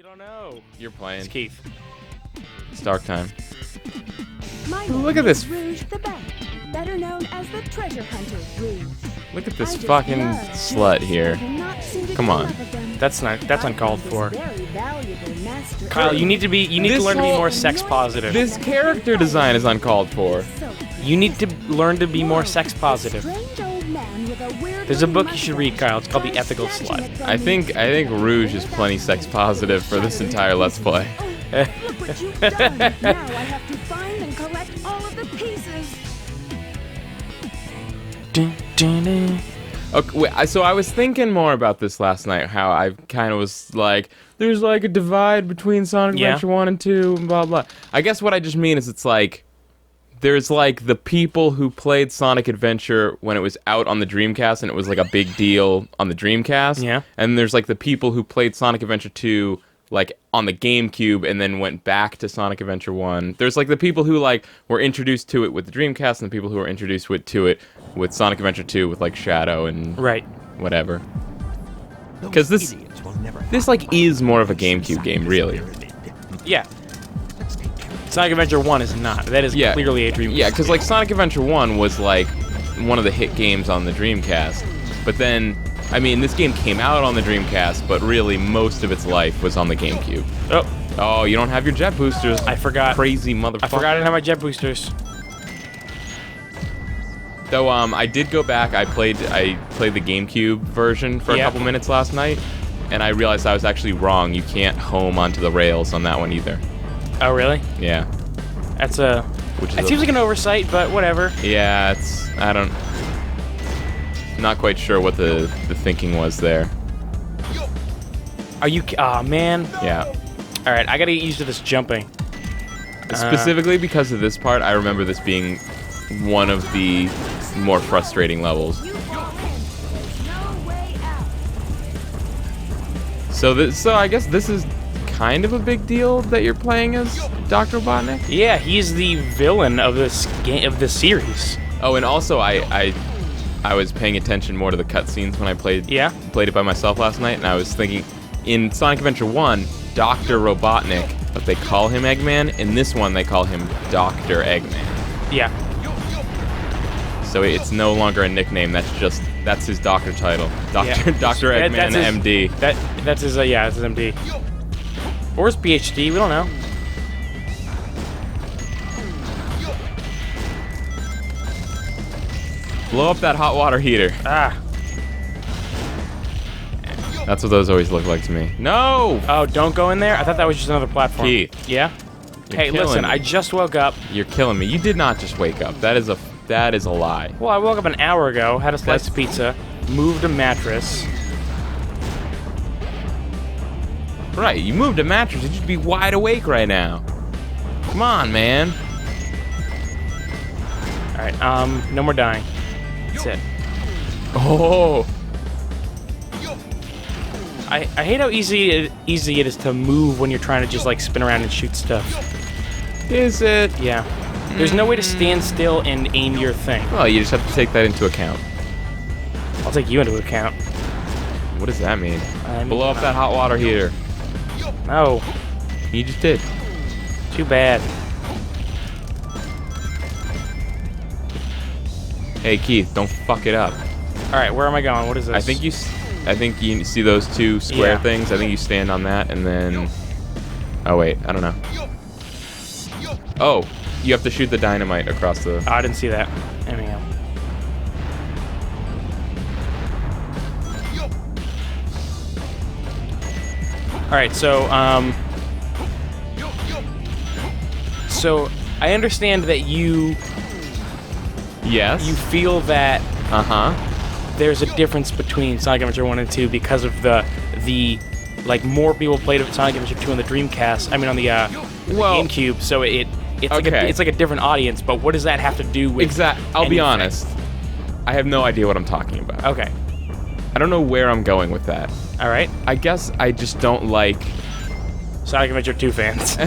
You don't know. You're playing. It's Keith. It's dark time. Look at this. Rouge the Bat, better known as the treasure hunter Rouge. Look at this fucking slut here. Come on. That's uncalled for. Kyle, you need to learn to be more sex positive. This character design is uncalled for. You need to learn to be more sex positive. There's a book you should read, Kyle. It's called The Ethical Slut. I think Rouge is plenty sex positive for this entire Let's Play. Look what you've done. Now I have to find and collect all of the pieces. Okay, wait, so I was thinking more about this last night, how I kind of was like, there's like a divide between Sonic Adventure 1 and 2, and blah, blah. I guess what I just mean is it's like, there's like the people who played Sonic Adventure when it was out on the Dreamcast, and it was like a big deal on the Dreamcast. Yeah. And there's like the people who played Sonic Adventure 2 like on the GameCube and then went back to Sonic Adventure 1. There's like the people who like were introduced to it with the Dreamcast and the people who were introduced to it with Sonic Adventure 2 with like Shadow and whatever. Because this like is more of a GameCube game, really. Yeah. Sonic Adventure 1 is not. That is clearly a Dreamcast. Yeah, because like Sonic Adventure 1 was like one of the hit games on the Dreamcast. But then, I mean, this game came out on the Dreamcast, but really most of its life was on the GameCube. Oh, you don't have your jet boosters. I forgot. Crazy motherfucker. I forgot I didn't have my jet boosters. Though I did go back. I played the GameCube version for a couple minutes last night, and I realized I was actually wrong. You can't home onto the rails on that one either. Oh, really? Yeah. That's it seems like an oversight, but whatever. Yeah, I'm not quite sure what the thinking was there. Are you? Aw, man. Yeah. All right, I gotta get used to this jumping. Specifically because of this part, I remember this being one of the more frustrating levels. So I guess this is kind of a big deal that you're playing as Dr. Robotnik? Yeah, he's the villain of this game, of this series. Oh, and also I was paying attention more to the cutscenes when I played it by myself last night, and I was thinking, in Sonic Adventure 1, Dr. Robotnik, but they call him Eggman. In this one, they call him Dr. Eggman. Yeah. So it's no longer a nickname. That's his doctor title. Dr. Eggman, MD. That's his that's his MD. Or his PhD. We don't know. Blow up that hot water heater. Ah. That's what those always look like to me. No! Oh, don't go in there? I thought that was just another platform. Keith. Yeah? Hey, listen, I just woke up. You're killing me. You did not just wake up. That is a lie. Well, I woke up an hour ago, had a slice of pizza, moved a mattress. Right, you moved a mattress. You should be wide awake right now. Come on, man. Alright, no more dying. That's it. Oh! I hate how easy it is to move when you're trying to just like spin around and shoot stuff. Is it? Yeah. There's no way to stand still and aim your thing. Well, you just have to take that into account. I'll take you into account. What does that mean? Blow up that hot water heater. No. You just did. Too bad. Hey, Keith, don't fuck it up. Alright, where am I going? What is this? I think you see those two square things. I think you stand on that and then... Oh, wait. I don't know. Oh, you have to shoot the dynamite across the... Oh, I didn't see that. There we go. Alright, so I understand that you... Yes? You feel that... Uh-huh. There's a difference between Sonic Adventure 1 and 2 because of the like more people played Sonic Adventure 2 on the Dreamcast. I mean on the GameCube. So it's like a different audience. But what does that have to do with? I'll be honest. I have no idea what I'm talking about. Okay. I don't know where I'm going with that. All right. I guess I just don't like Sonic Adventure 2 fans.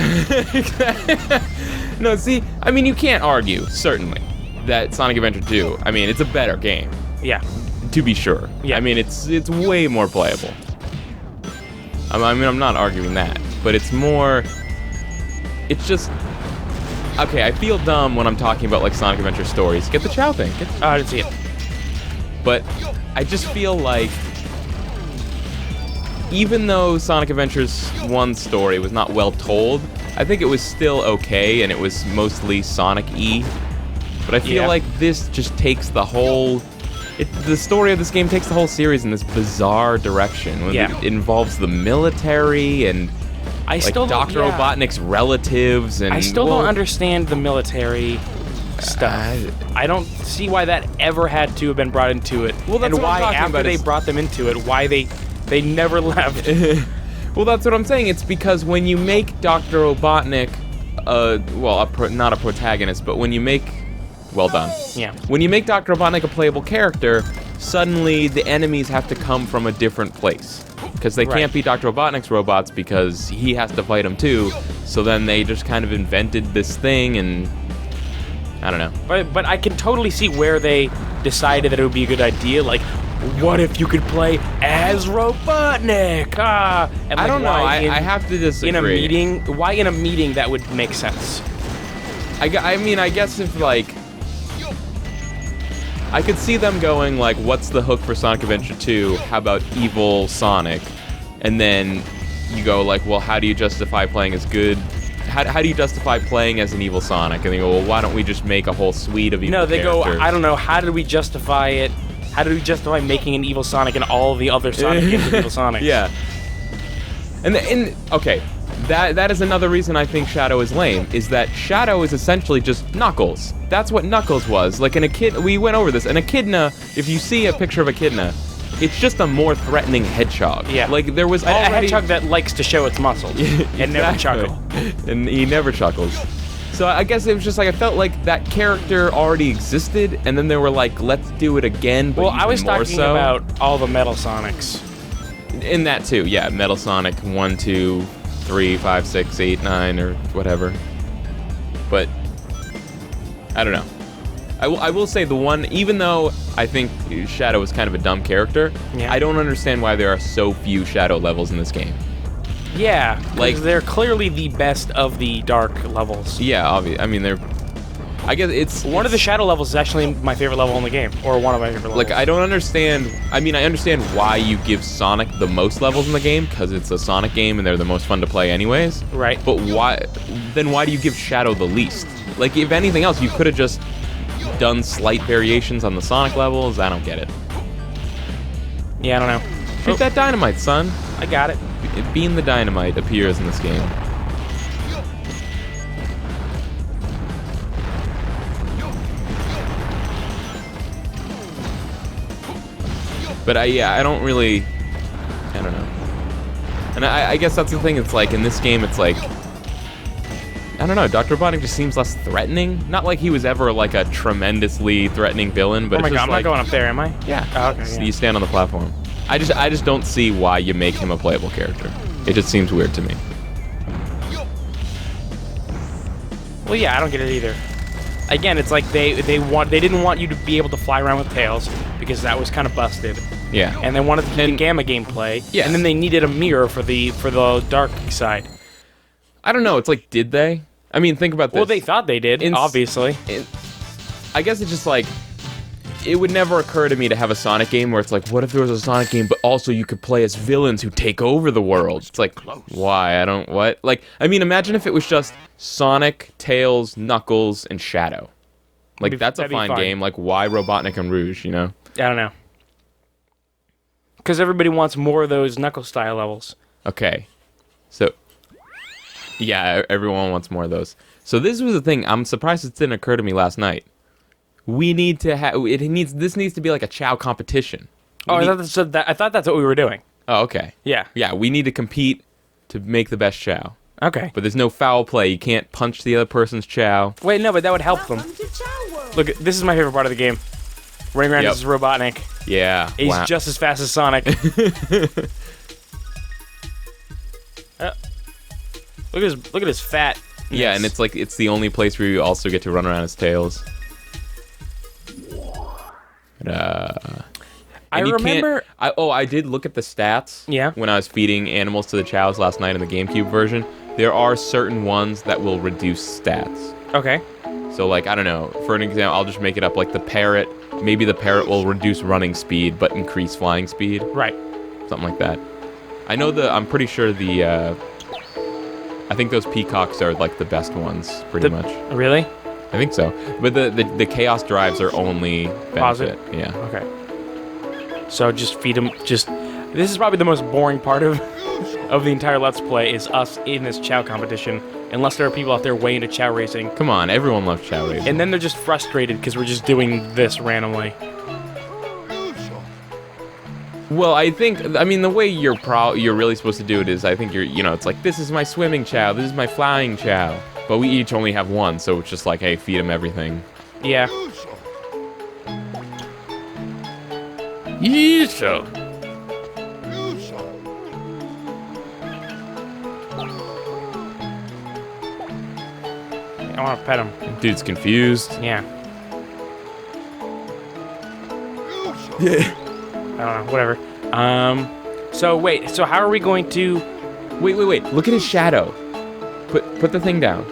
No, see, I mean you can't argue certainly that Sonic Adventure 2. I mean it's a better game. Yeah. To be sure. Yeah. I mean, it's way more playable. I mean, I'm not arguing that. but it's more... It's just... Okay, I feel dumb when I'm talking about, like, Sonic Adventure stories. Get the Chao thing. Oh, I didn't see it. But I just feel like... Even though Sonic Adventures 1 story was not well told, I think it was still okay, and it was mostly Sonic-y. But I feel like this just takes the whole... the story of this game takes the whole series in this bizarre direction. It involves the military and Dr. Robotnik's relatives. And I still don't understand the military stuff. I don't see why that ever had to have been brought into it. Well, that's and what why I'm talking after about they brought them into it, why they never left. Well, that's what I'm saying. It's because when you make Dr. Robotnik, not a protagonist, but when you make... Well done. Yeah. When you make Dr. Robotnik a playable character, suddenly the enemies have to come from a different place. Because they can't be Dr. Robotnik's robots because he has to fight them too. So then they just kind of invented this thing and... I don't know. But I can totally see where they decided that it would be a good idea. Like, what if you could play as Robotnik? And like, I don't know. I have to disagree. Why in a meeting that would make sense? I mean, I guess if, like... I could see them going, like, what's the hook for Sonic Adventure 2? How about evil Sonic? And then you go, like, well, how do you justify playing as good... How do you justify playing as an evil Sonic? And they go, well, why don't we just make a whole suite of evil characters? No, they go, I don't know, how did we justify it? How did we justify making an evil Sonic and all the other Sonic games with evil Sonics? Yeah. And okay, that is another reason I think Shadow is lame, is that Shadow is essentially just Knuckles. That's what Knuckles was. Like, we went over this. An echidna, if you see a picture of echidna, it's just a more threatening hedgehog. Yeah. Like, there was a hedgehog that likes to show its muscles and never chuckle. And he never chuckles. So I guess it was just like, I felt like that character already existed, and then they were like, let's do it again, but I was more talking so. about all the Metal Sonics. In that too, yeah. Metal Sonic 1, 2, 3, 5, 6, 8, 9, or whatever. But I don't know. I will say the one, even though I think Shadow is kind of a dumb character, I don't understand why there are so few Shadow levels in this game. Yeah, like they're clearly the best of the dark levels. Yeah, obviously. I mean, I guess it's... One of the Shadow levels is actually my favorite level in the game, or one of my favorite levels. Like, I don't understand... I mean, I understand why you give Sonic the most levels in the game, because it's a Sonic game and they're the most fun to play anyways. Right. But why do you give Shadow the least? Like, if anything else, you could have just done slight variations on the Sonic levels. I don't get it. Yeah, I don't know. Shoot that dynamite, son. I got it. Beam the Dynamite appears in this game. But I don't really... I don't know. And I guess that's the thing, it's like, in this game, it's like... I don't know, Dr. Robotnik just seems less threatening. Not like he was ever, like, a tremendously threatening villain, but oh my god, I'm like, not going up there, am I? Yeah. Oh, okay, So you stand on the platform. I just don't see why you make him a playable character. It just seems weird to me. Well, yeah, I don't get it either. Again, it's like they didn't want you to be able to fly around with tails because that was kind of busted. Yeah. And they wanted to keep the Gamma gameplay. Yeah. And then they needed a mirror for the dark side. I don't know. It's like, did they? I mean, think about this. Well, they thought they did, obviously. I guess it's just like, it would never occur to me to have a Sonic game where it's like, what if there was a Sonic game, but also you could play as villains who take over the world? It's like, why? What? Like, I mean, imagine if it was just Sonic, Tails, Knuckles, and Shadow. Like, that's a fine game. Like, why Robotnik and Rouge, you know? I don't know. Because everybody wants more of those Knuckles-style levels. Okay. So... yeah, everyone wants more of those. So this was the thing. I'm surprised it didn't occur to me last night. We need to have... This needs to be like a Chao competition. I thought that's what we were doing. Oh, okay. Yeah. Yeah, we need to compete to make the best Chao. Okay. But there's no foul play. You can't punch the other person's Chao. Wait, no, but that would help them. Look, this is my favorite part of the game. Running around as Robotnik. Yeah. He's just as fast as Sonic. Look at his fat. Yeah, and it's like it's the only place where you also get to run around as Tails. I remember. I did look at the stats. Yeah. When I was feeding animals to the chows last night in the GameCube version, there are certain ones that will reduce stats. Okay. So, like, I don't know. For an example, I'll just make it up. Like the parrot, maybe the parrot will reduce running speed but increase flying speed. Right. Something like that. I'm pretty sure I think those peacocks are like the best othis pretty much. Really? I think so. But the chaos drives are only benefit. Positive? Yeah. Okay. So just feed them. This is probably the most boring part of the entire Let's Play is us in this Chao competition. Unless there are people out there way into Chao racing. Come on, everyone loves Chao racing. And then they're just frustrated because we're just doing this randomly. Well, I mean, the way you're really supposed to do it is, I think it's like, this is my swimming Chao, this is my flying Chao. But we each only have one, so it's just like, hey, feed him everything. Yeah. Yeesha. I want to pet him. Dude's confused. Yeah. Yeah. I don't know, whatever. So wait, so how are we going to... Wait. Look at his shadow. Put the thing down.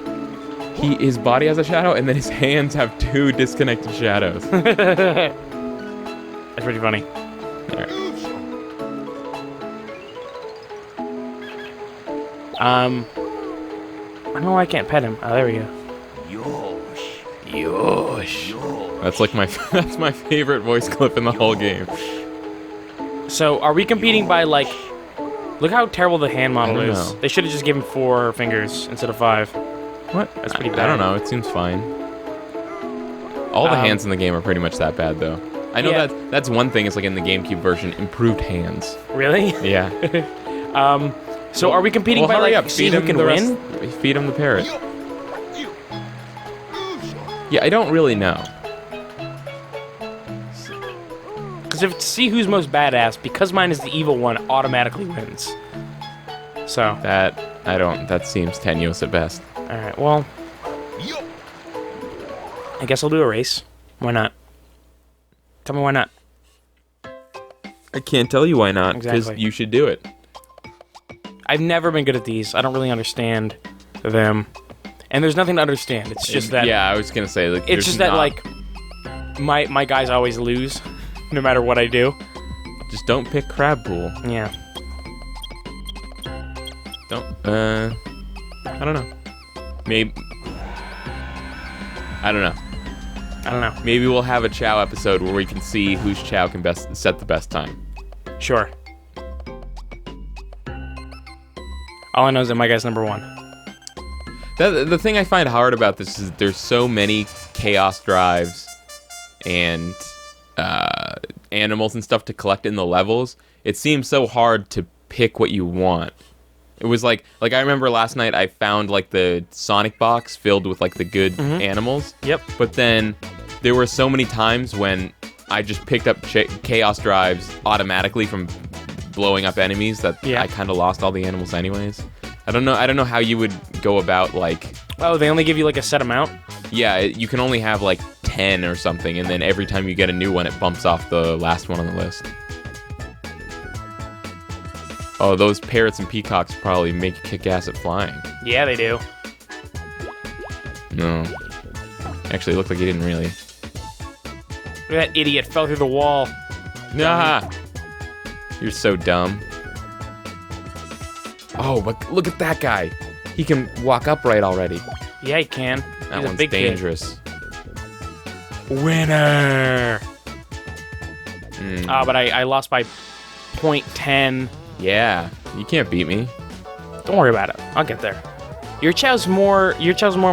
His body has a shadow, and then his hands have two disconnected shadows. That's pretty funny. Alright. I don't know why I can't pet him. Oh, there we go. Yosh. That's like that's my favorite voice clip in the whole game. So, are we competing by, like... Look how terrible the hand model I don't is. know. They should have just given 4 fingers instead of 5. What? That's pretty bad. I don't know. It seems fine. All the hands in the game are pretty much that bad, though. I know Yeah. that's one thing. Is like in the GameCube version, improved hands. Really? Yeah. So are we competing by, hurry like, up. seeing Feed who him can the win? rest. Feed him the parrot. Yeah, I don't really know. Because if to see who's most badass, because mine is the evil one, automatically wins. So. That seems tenuous at best. Alright, well. I guess I'll do a race. Why not? Tell me why not. I can't tell you why not, because Exactly. you should do it. I've never been good at these. I don't really understand them. And there's nothing to understand. It's just that... Yeah, I was gonna say, like, It's just that, like, my guys always lose, no matter what I do. just don't pick crab pool. Yeah. I don't know. Maybe. I don't know. Maybe we'll have a Chao episode where we can see whose Chao can best set the best time. Sure. All I know is that my guy's number 1. The thing I find hard about this is there's so many chaos drives and animals and stuff to collect in the levels. It seems so hard to pick what you want. It was like I remember last night I found like the Sonic box filled with like the good animals. Yep. But then there were so many times when I just picked up chaos drives automatically from blowing up enemies that I kind of lost all the animals anyways. I don't know how you would go about like... Oh, they only give you like a set amount? Yeah, you can only have like 10 or something, and then every time you get a new one, it bumps off the last one on the list. Oh, those parrots and peacocks probably make you kick ass at flying. Yeah, they do. No. Actually, it looked like he didn't really. Look at that idiot fell through the wall. Nah! You're so dumb. Oh, but look at that guy. He can walk upright already. Yeah, he can. That He's a one's big dangerous. Winner! But I lost by 0.10. Yeah, you can't beat me. Don't worry about it. I'll get there. Your Chao's more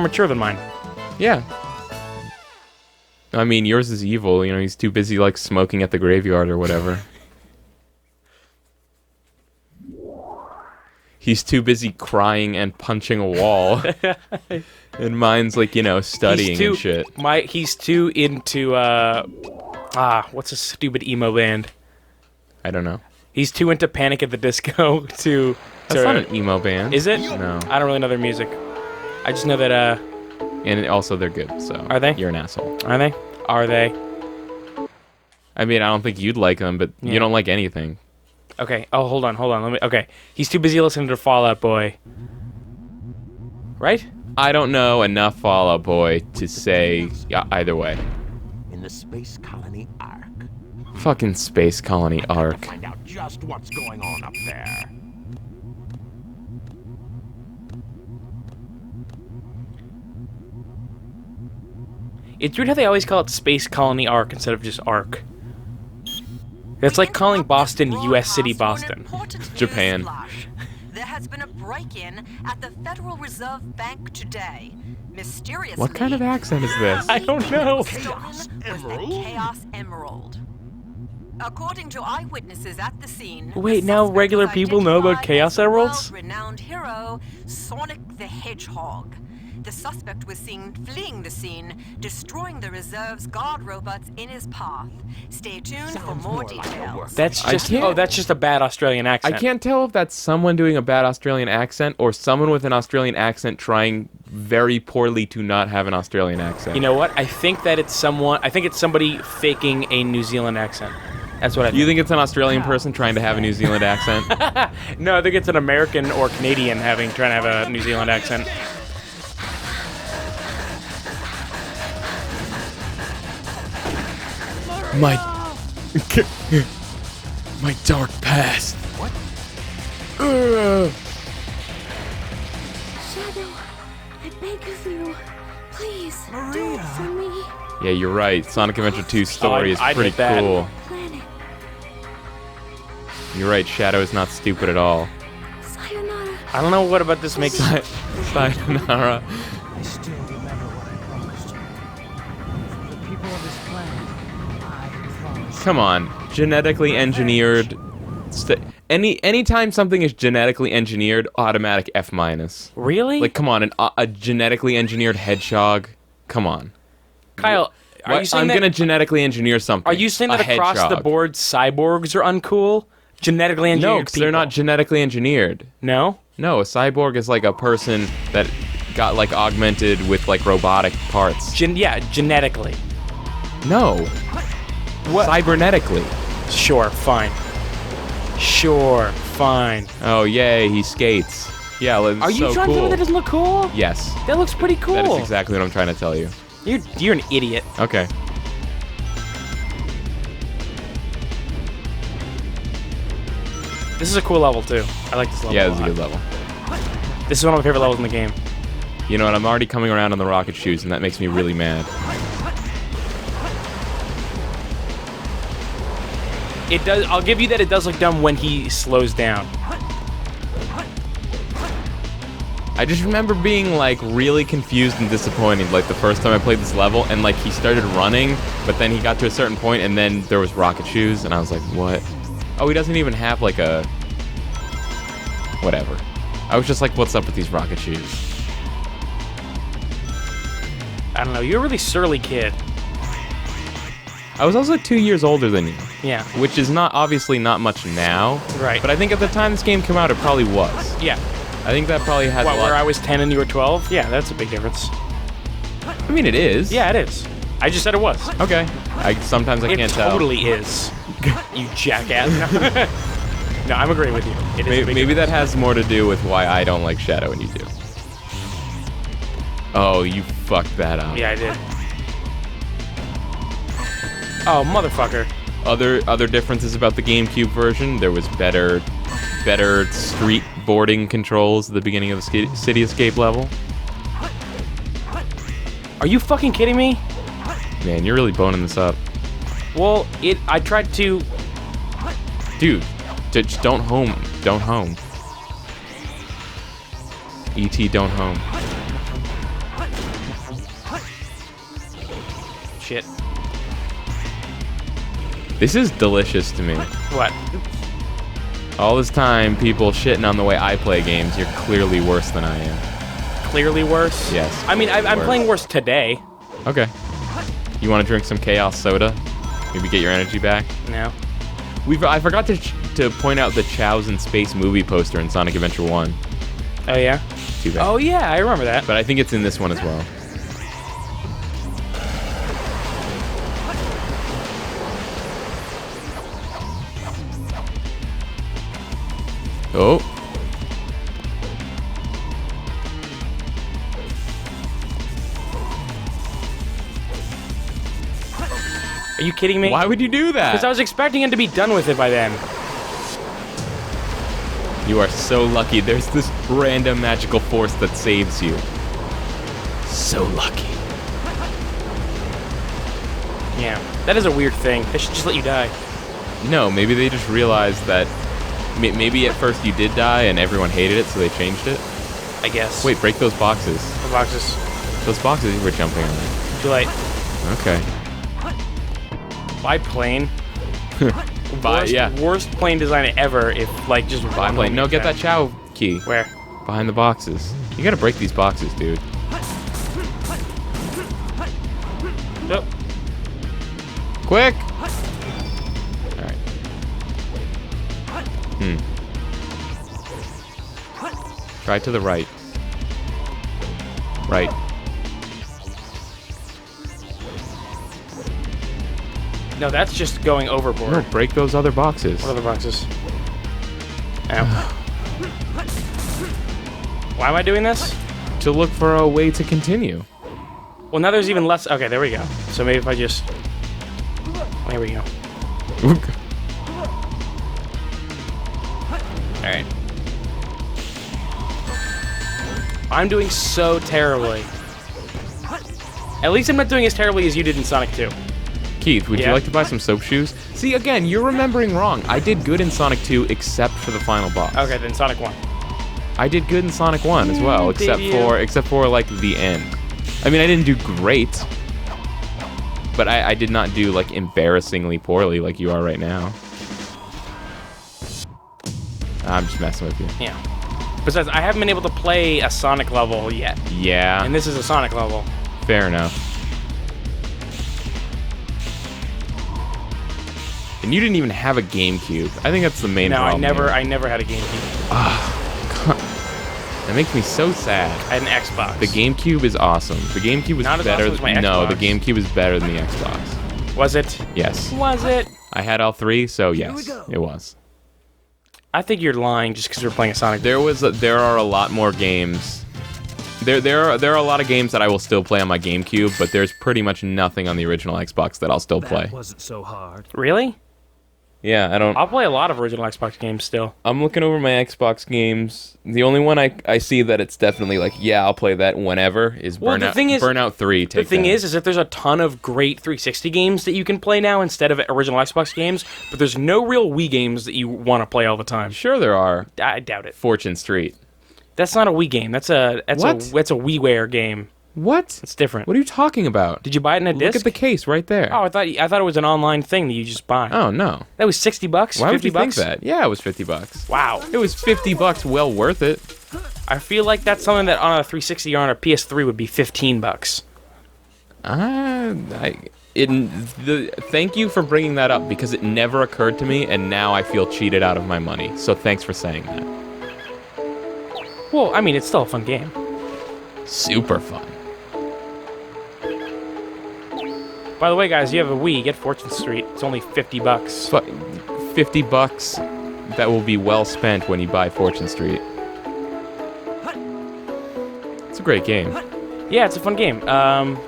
mature than mine. Yeah. I mean, yours is evil. You know, he's too busy, like, smoking at the graveyard or whatever. He's too busy crying and punching a wall. And mine's, like, you know, studying and shit. He's too into, what's a stupid emo band? I don't know. He's too into Panic at the Disco to... That's not an emo band. Is it? No. I don't really know their music. I just know that, And also, they're good, so... Are they? You're an asshole. Are they? Are they? I mean, I don't think you'd like them, but Yeah. you don't like anything. Okay. Oh, hold on. Let me. Okay. He's too busy listening to Fall Out Boy. Right? I don't know enough Fall Out Boy to say either way. In the space colony Ark. Fucking Space Colony Ark. Find out just what's going on up there. It's weird how they always call it Space Colony Ark instead of just Ark. It's like calling Boston U.S. City Boston. Japan. There has been a break-in at the Federal Reserve Bank today. Mysteriously, What kind of accent is this? I don't know. stolen was the Chaos Emerald. According to eyewitnesses at the scene, Wait, the now suspect regular was people know about identified Chaos as the Emeralds? world-renowned hero Sonic the Hedgehog. The suspect was seen fleeing the scene, destroying the reserve's guard robots in his path. Stay tuned for more details. That's I just can't- that's just a bad Australian I accent. can't tell if that's someone doing a bad Australian accent or someone with an Australian accent trying very poorly to not have an Australian accent. You know what? I think that it's someone. I think it's somebody faking a New Zealand accent. That's what I think. You think it's an Australian person trying to have a New Zealand accent? No, I think it's an American or Canadian trying to have a New Zealand accent. My my dark past. What? Shadow, I beg of you. Please, do it for me. Yeah, you're right. Sonic Adventure 2 story is I pretty did that. cool. Planet. You're right. Shadow is not stupid at all. Sayonara. I don't know what about this makes. Sayonara. I still remember what I promised you. For the people of this planet, I promise. Come on, genetically engineered. Anytime something is genetically engineered, automatic F minus. Really? Like, come on, a genetically engineered hedgehog. Come on. Kyle, are you saying I'm that? gonna genetically engineer something. Are you saying A that across the hedgehog. board cyborgs are uncool? Genetically engineered No, because they're not genetically engineered. No. No, a cyborg is like a person that got like augmented with like robotic parts. Genetically. No, What? cybernetically. Sure, fine. Sure, fine. Oh yay, he skates. Yeah, that's Are you so trying to tell cool. me that doesn't look cool? Yes, That looks pretty cool. that is exactly what I'm trying to tell you. You're an idiot. Okay. This is a cool level too. I like this level. Yeah, a this is a lot. good level. This is one of my favorite levels in the game. You know what? I'm already coming around on the rocket shoes, and that makes me really mad. It does. I'll give you that. It does look dumb when he slows down. I just remember being like really confused and disappointed like the first time I played this level, and like he started running, but then he got to a certain point, and then there was rocket shoes, and I was like, what? Oh, he doesn't even have like a... Whatever. I was just like, what's up with these rocket shoes? I don't know. You're a really surly kid. I was also 2 years older than you, Yeah. which is not obviously not much now. Right. But I think at the time this game came out, it probably was. Yeah. I think that probably had What, a lot... where I was 10 and you were 12? Yeah, that's a big difference. I mean, it is. Yeah, it is. I just said it was. Okay. Sometimes I It can't tell. totally is. You jackass. No, I'm agreeing with you. It is a Maybe, big maybe that difference. has more to do with why I don't like Shadow and you do. Oh, you fucked that up. Yeah, I did. Oh, motherfucker. Other differences about the GameCube version, there was better street boarding controls at the beginning of the City Escape level. Are you fucking kidding me? Man, you're really boning this up. Well, I tried to... Dude, just don't home. Don't home. E.T. don't home. Shit. This is delicious to me. What? All this time, people shitting on the way I play games, you're clearly worse than I am. Clearly worse? Yes. I mean, I'm Worse. playing worse today. Okay. You want to drink some Chaos Soda? Maybe get your energy back? No. I forgot to point out the Chao's in Space movie poster in Sonic Adventure 1. Oh, yeah? Too bad. Oh, yeah, I remember that. But I think it's in this one as well. Oh. Are you kidding me? Why would you do that? Because I was expecting him to be done with it by then. You are so lucky. There's this random magical force that saves you. So lucky. Yeah, that is a weird thing. They should just let you die. No, maybe they just realized that maybe at first you did die and everyone hated it, so they changed it. I guess. Wait, break those boxes. The boxes. Those boxes you were jumping on. Too late. Okay. Biplane. Yeah. Worst plane design ever. If like just Biplane. No, get that Chao key. Where? Behind the boxes. You gotta break these boxes, dude. Nope. Quick! Alright. Try to the right. Right. No, that's just going overboard. No, break those other boxes. What other boxes? Ow. Why am I doing this? To look for a way to continue. Well, now there's even less. Okay, there we go. So maybe if I just... There we go. Alright. I'm doing so terribly. At least I'm not doing as terribly as you did in Sonic 2. Keith, would you Yeah? like to buy some soap shoes? See, again, you're remembering wrong. I did good in Sonic 2 except for the final boss. Okay, then Sonic 1. I did good in Sonic 1 as well, Did you? except for like the end. I mean, I didn't do great, but I did not do like embarrassingly poorly like you are right now. I'm just messing with you. Yeah. Besides, I haven't been able to play a Sonic level yet. Yeah, And this is a Sonic level. fair enough. And you didn't even have a GameCube. I think that's the main No, problem. I never had a GameCube. That makes me so sad. I had an Xbox. The GameCube is awesome. The GameCube was Not as better. awesome as my No, the Xbox. GameCube is better than the Xbox. Was it? Yes. Was it? I had all three, so yes, it was. I think you're lying just because we're playing a Sonic. There are a lot more games. There are a lot of games that I will still play on my GameCube, but there's pretty much nothing on the original Xbox that I'll still play. That wasn't so hard. Really? Yeah, I don't. I'll play a lot of original Xbox games still. I'm looking over my Xbox games. The only one I see that it's definitely like, yeah, I'll play that whenever is Well, the Burnout. thing is- Burnout 3. The thing is that there's a ton of great 360 games that you can play now instead of original Xbox games, but there's no real Wii games that you want to play all the time. sure there are. I doubt it. Fortune Street. That's not a Wii game. That's a What? WiiWare game. What? It's different. What are you talking about? Did you buy it in a disc? Look at the case right there. Oh, I thought it was an online thing that you just buy. Oh no. That was $60. Why would 50 you bucks? think that? Yeah, it was $50. Wow. It was $50, well worth it. I feel like that's something that on a 360 or on a PS3 would be $15. Thank you for bringing that up because it never occurred to me, and now I feel cheated out of my money. So thanks for saying that. Well, I mean, it's still a fun game. Super fun. By the way, guys, you have a Wii, get Fortune Street. It's only $50. But $50 that will be well spent when you buy Fortune Street. It's a great game. Yeah, it's a fun game.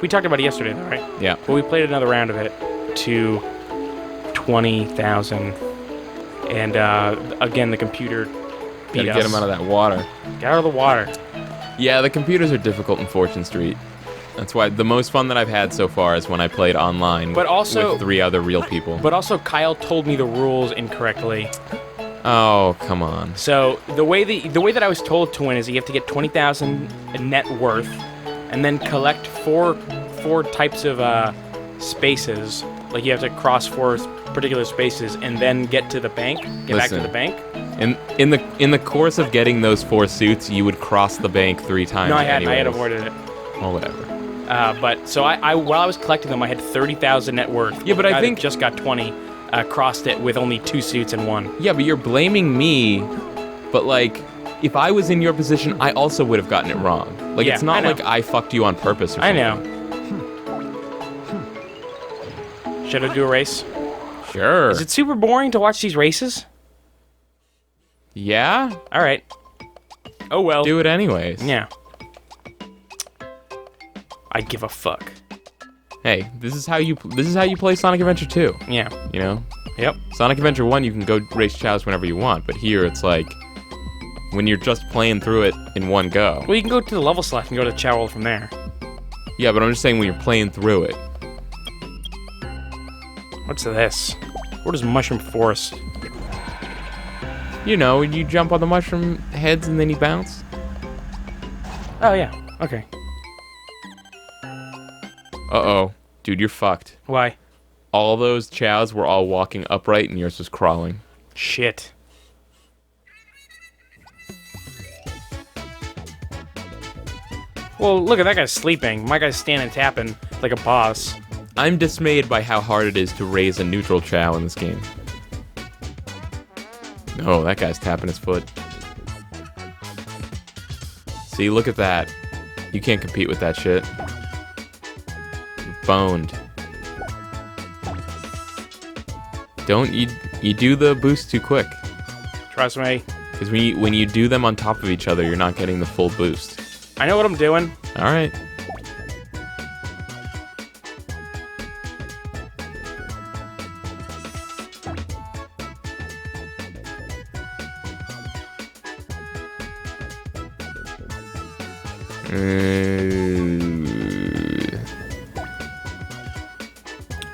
We talked about it yesterday, though, right? Yeah. Well, we played another round of it to 20,000. And, again, the computer beat Gotta us. get him out of that water. Get out of the water. Yeah, the computers are difficult in Fortune Street. That's why the most fun that I've had so far is when I played online But also- with 3 other real people. But also, Kyle told me the rules incorrectly. Oh, come on. So the way that I was told to win is you have to get 20,000 net worth, and then collect four types of spaces. Like you have to cross 4 particular spaces, and then get to the bank. Get back to Listen. the bank. In the course of getting those 4 suits, you would cross the bank 3 times. No, I had anyways. avoided it. Well, whatever. But so I while I was collecting them, I had 30,000 net worth. Yeah, but The I guy think- that just got 20. Crossed it with only 2 suits and 1. Yeah, but you're blaming me. But like, if I was in your position, I also would have gotten it wrong. Like, Yeah, it's not I know. like I fucked you on purpose or I something. know. Should I do a race? Sure. Is it super boring to watch these races? Yeah? All right. Oh well. Do it anyways. Yeah. I give a fuck. Hey, this is how you play Sonic Adventure 2. Yeah. You know? Yep. Sonic Adventure 1, you can go race Chaos whenever you want, but here it's like when you're just playing through it in one go. Well, you can go to the level select and go to Chao World from there. Yeah, but I'm just saying when you're playing through it. What's this? What is Mushroom Forest? You know, when you jump on the mushroom heads and then you bounce. Oh, yeah. Okay. Uh-oh. Dude, you're fucked. Why? All those Chaos were all walking upright and yours was crawling. Shit. Well, look at that guy sleeping. My guy's standing tapping like a boss. I'm dismayed by how hard it is to raise a neutral Chao in this game. Oh, that guy's tapping his foot. See, look at that. You can't compete with that shit. You're boned. Don't you do the boost too quick. Trust me. Because when you do them on top of each other, you're not getting the full boost. I know what I'm doing. All right.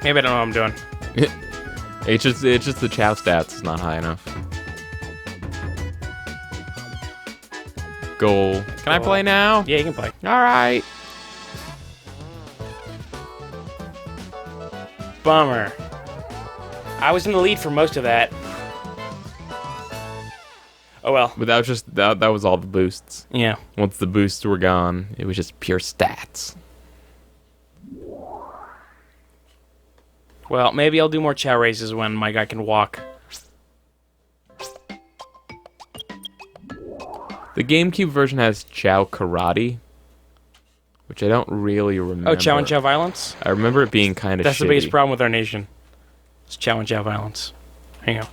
Maybe I don't know what I'm doing. It's just the Chao stats is not high enough. Goal. Can I play now? Yeah, you can play. All right. Bummer. I was in the lead for most of that. Oh well. But that was just that was all the boosts. Yeah. Once the boosts were gone, it was just pure stats. Well, maybe I'll do more Chao races when my guy can walk. The GameCube version has Chao Karate, which I don't really remember. Oh, Chao and Chao Violence? I remember it being kind of shitty. That's the biggest problem with our nation. It's Chao and Chao Violence. Hang on.